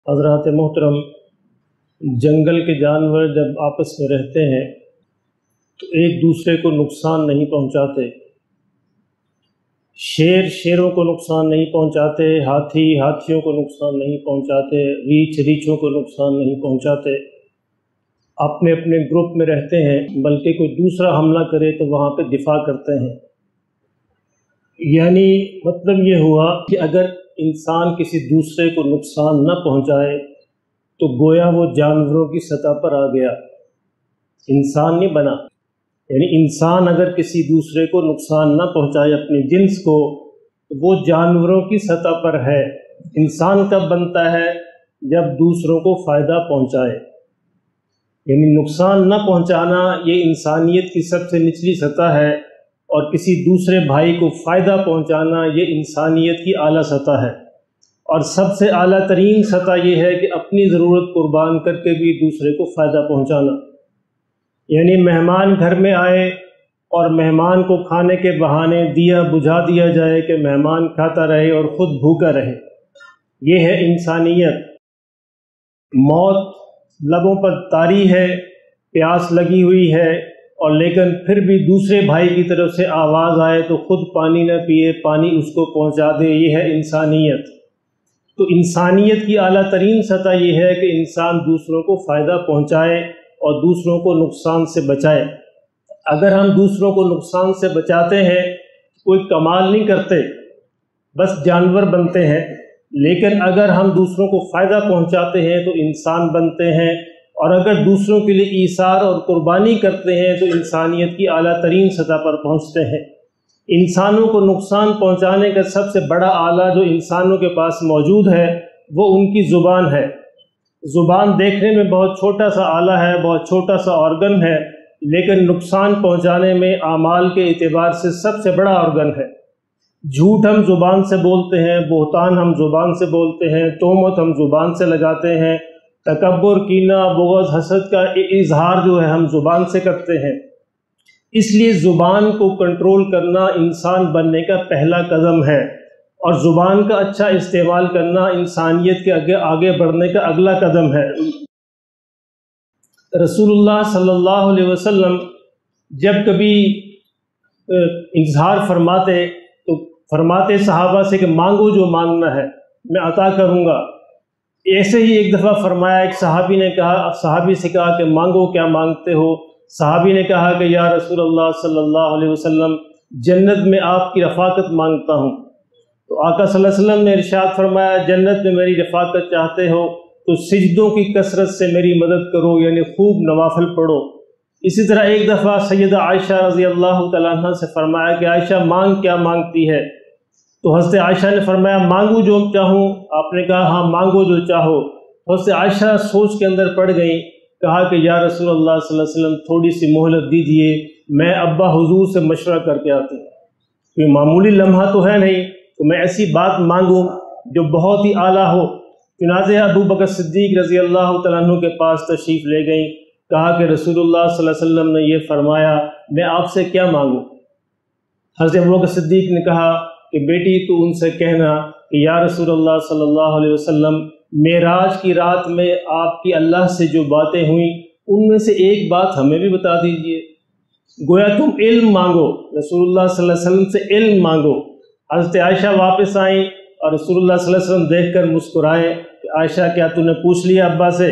حضرات محترم، جنگل کے جانور جب آپس میں رہتے ہیں تو ایک دوسرے کو نقصان نہیں پہنچاتے۔ شیر شیروں کو نقصان نہیں پہنچاتے، ہاتھی ہاتھیوں کو نقصان نہیں پہنچاتے، ریچھ ریچھوں کو نقصان نہیں پہنچاتے۔ اپنے اپنے گروپ میں رہتے ہیں، بلکہ کوئی دوسرا حملہ کرے تو وہاں پہ دفاع کرتے ہیں۔ یعنی مطلب یہ ہوا کہ اگر انسان کسی دوسرے کو نقصان نہ پہنچائے تو گویا وہ جانوروں کی سطح پر آ گیا، انسان نہیں بنا۔ یعنی انسان اگر کسی دوسرے کو نقصان نہ پہنچائے اپنی جنس کو تو وہ جانوروں کی سطح پر ہے۔ انسان کب بنتا ہے؟ جب دوسروں کو فائدہ پہنچائے۔ یعنی نقصان نہ پہنچانا یہ انسانیت کی سب سے نچلی سطح ہے، اور کسی دوسرے بھائی کو فائدہ پہنچانا یہ انسانیت کی اعلیٰ سطح ہے۔ اور سب سے اعلیٰ ترین سطح یہ ہے کہ اپنی ضرورت قربان کر کے بھی دوسرے کو فائدہ پہنچانا۔ یعنی مہمان گھر میں آئے اور مہمان کو کھانے کے بہانے دیا بجھا دیا جائے کہ مہمان کھاتا رہے اور خود بھوکا رہے، یہ ہے انسانیت۔ موت لبوں پر طاری ہے، پیاس لگی ہوئی ہے، اور لیکن پھر بھی دوسرے بھائی کی طرف سے آواز آئے تو خود پانی نہ پیے، پانی اس کو پہنچا دے، یہ ہے انسانیت۔ تو انسانیت کی اعلیٰ ترین سطح یہ ہے کہ انسان دوسروں کو فائدہ پہنچائے اور دوسروں کو نقصان سے بچائے۔ اگر ہم دوسروں کو نقصان سے بچاتے ہیں کوئی کمال نہیں کرتے، بس جانور بنتے ہیں، لیکن اگر ہم دوسروں کو فائدہ پہنچاتے ہیں تو انسان بنتے ہیں، اور اگر دوسروں کے لیے ایثار اور قربانی کرتے ہیں تو انسانیت کی اعلیٰ ترین سطح پر پہنچتے ہیں۔ انسانوں کو نقصان پہنچانے کا سب سے بڑا آلہ جو انسانوں کے پاس موجود ہے وہ ان کی زبان ہے۔ زبان دیکھنے میں بہت چھوٹا سا آلہ ہے، بہت چھوٹا سا آرگن ہے، لیکن نقصان پہنچانے میں اعمال کے اعتبار سے سب سے بڑا آرگن ہے۔ جھوٹ ہم زبان سے بولتے ہیں، بہتان ہم زبان سے بولتے ہیں، تہمت ہم زبان سے لگاتے ہیں، تکبر، کینہ، بغض، حسد کا اظہار جو ہے ہم زبان سے کرتے ہیں۔ اس لیے زبان کو کنٹرول کرنا انسان بننے کا پہلا قدم ہے، اور زبان کا اچھا استعمال کرنا انسانیت کے آگے بڑھنے کا اگلا قدم ہے۔ رسول اللہ صلی اللہ علیہ وسلم جب کبھی اظہار فرماتے تو فرماتے صحابہ سے کہ مانگو جو مانگنا ہے میں عطا کروں گا۔ ایسے ہی ایک دفعہ فرمایا، ایک صحابی سے کہا کہ مانگو، کیا مانگتے ہو؟ صحابی نے کہا کہ یا رسول اللہ صلی اللہ علیہ وسلم جنت میں آپ کی رفاقت مانگتا ہوں۔ تو آقا صلی اللہ علیہ وسلم نے ارشاد فرمایا، جنت میں میری رفاقت چاہتے ہو تو سجدوں کی کثرت سے میری مدد کرو، یعنی خوب نوافل پڑھو۔ اسی طرح ایک دفعہ سیدہ عائشہ رضی اللہ تعالیٰ عنہ سے فرمایا کہ عائشہ مانگ، کیا مانگتی ہے؟ تو حضرت عائشہ نے فرمایا مانگو جو چاہوں۔ آپ نے کہا ہاں مانگو جو چاہو۔ حضرت عائشہ سوچ کے اندر پڑ گئیں، کہا کہ یا رسول اللہ صلی اللہ علیہ وسلم تھوڑی سی مہلت دیجئے، میں ابا حضور سے مشورہ کر کے آتی ہوں۔ کوئی معمولی لمحہ تو ہے نہیں، تو میں ایسی بات مانگوں جو بہت ہی اعلیٰ ہو۔ چنانچہ ابو بکر صدیق رضی اللہ تعالیٰ عنہ کے پاس تشریف لے گئیں، کہا کہ رسول اللہ صلی اللہ علیہ وسلم نے یہ فرمایا، میں آپ سے کیا مانگوں؟ حضرت ابو بکر صدیق نے کہا کہ بیٹی تو ان سے کہنا کہ یا رسول اللہ صلی اللہ علیہ وسلم معراج کی رات میں آپ کی اللہ سے جو باتیں ہوئیں ان میں سے ایک بات ہمیں بھی بتا دیجئے۔ گویا تم علم مانگو، رسول اللہ صلی اللہ علیہ وسلم سے علم مانگو۔ حضرت عائشہ واپس آئیں اور رسول اللہ صلی اللہ علیہ وسلم دیکھ کر مسکرائے کہ عائشہ کیا تو نے پوچھ لیا ابا سے؟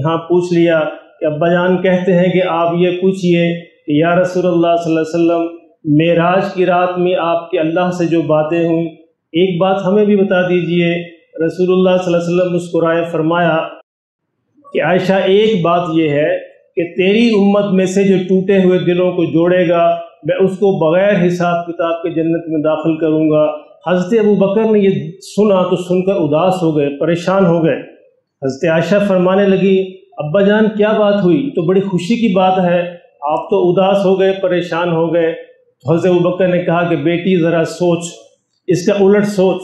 ہاں پوچھ لیا۔ کہ ابا جان کہتے ہیں کہ آپ یہ پوچھئے کہ یا رسول اللہ صلی اللہ علیہ وسلم معراج کی رات میں آپ کے اللہ سے جو باتیں ہوئیں ایک بات ہمیں بھی بتا دیجئے۔ رسول اللہ صلی اللہ علیہ وسلم مسکرائے، فرمایا کہ عائشہ ایک بات یہ ہے کہ تیری امت میں سے جو ٹوٹے ہوئے دلوں کو جوڑے گا میں اس کو بغیر حساب کتاب کے جنت میں داخل کروں گا۔ حضرت ابو بکر نے یہ سنا تو سن کر اداس ہو گئے، پریشان ہو گئے۔ حضرت عائشہ فرمانے لگی ابا جان کیا بات ہوئی؟ تو بڑی خوشی کی بات ہے، آپ تو اداس ہو گئے، پریشان ہو گئے۔ حضرت ابو بکر نے کہا کہ بیٹی ذرا سوچ، اس کا الٹ سوچ،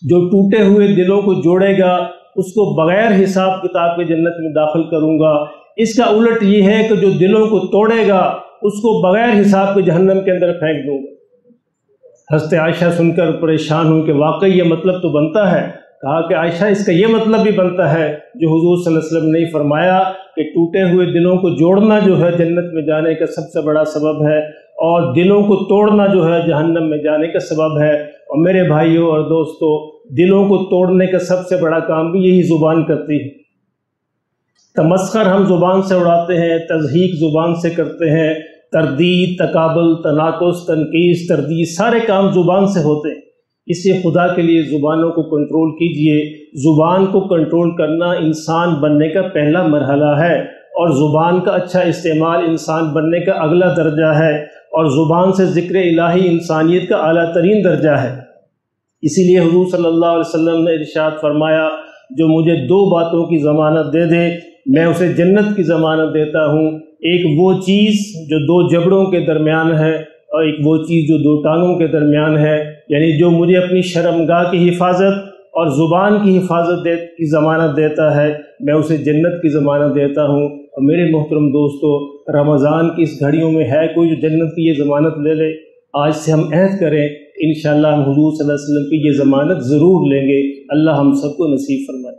جو ٹوٹے ہوئے دلوں کو جوڑے گا اس کو بغیر حساب کتاب کے جنت میں داخل کروں گا۔ اس کا الٹ یہ ہے کہ جو دلوں کو توڑے گا اس کو بغیر حساب کے جہنم کے اندر پھینک دوں گا۔ حضرت عائشہ سن کر پریشان ہوئی کہ واقعی یہ مطلب تو بنتا ہے۔ کہا کہ عائشہ اس کا یہ مطلب بھی بنتا ہے جو حضور صلی اللہ علیہ وسلم نے فرمایا کہ ٹوٹے ہوئے دلوں کو جوڑنا جو ہے جنت میں جانے کا سب سے بڑا سبب ہے، اور دلوں کو توڑنا جو ہے جہنم میں جانے کا سبب ہے۔ اور میرے بھائیوں اور دوستوں، دلوں کو توڑنے کا سب سے بڑا کام بھی یہی زبان کرتی ہے۔ تمسخر ہم زبان سے اڑاتے ہیں، تضحیک زبان سے کرتے ہیں، تردید، تقابل، تناقض، تنقیص، تردید، سارے کام زبان سے ہوتے ہیں۔ اس لیے خدا کے لیے زبانوں کو کنٹرول کیجئے۔ زبان کو کنٹرول کرنا انسان بننے کا پہلا مرحلہ ہے، اور زبان کا اچھا استعمال انسان بننے کا اگلا درجہ ہے، اور زبان سے ذکر الہی انسانیت کا اعلیٰ ترین درجہ ہے۔ اسی لیے حضور صلی اللہ علیہ وسلم نے ارشاد فرمایا، جو مجھے 2 باتوں کی ضمانت دے دے میں اسے جنت کی ضمانت دیتا ہوں۔ ایک وہ چیز جو 2 جبڑوں کے درمیان ہے، اور ایک وہ چیز جو 2 ٹانگوں کے درمیان ہے، یعنی جو مجھے اپنی شرمگاہ کی حفاظت اور زبان کی حفاظت کی ضمانت دیتا ہے، میں اسے جنت کی ضمانت دیتا ہوں۔ اور میرے محترم دوستو، رمضان کی اس گھڑیوں میں ہے کوئی جو جنت کی یہ ضمانت لے لے؟ آج سے ہم عہد کریں، انشاءاللہ ہم حضور صلی اللہ علیہ وسلم کی یہ ضمانت ضرور لیں گے۔ اللہ ہم سب کو نصیب فرمائے۔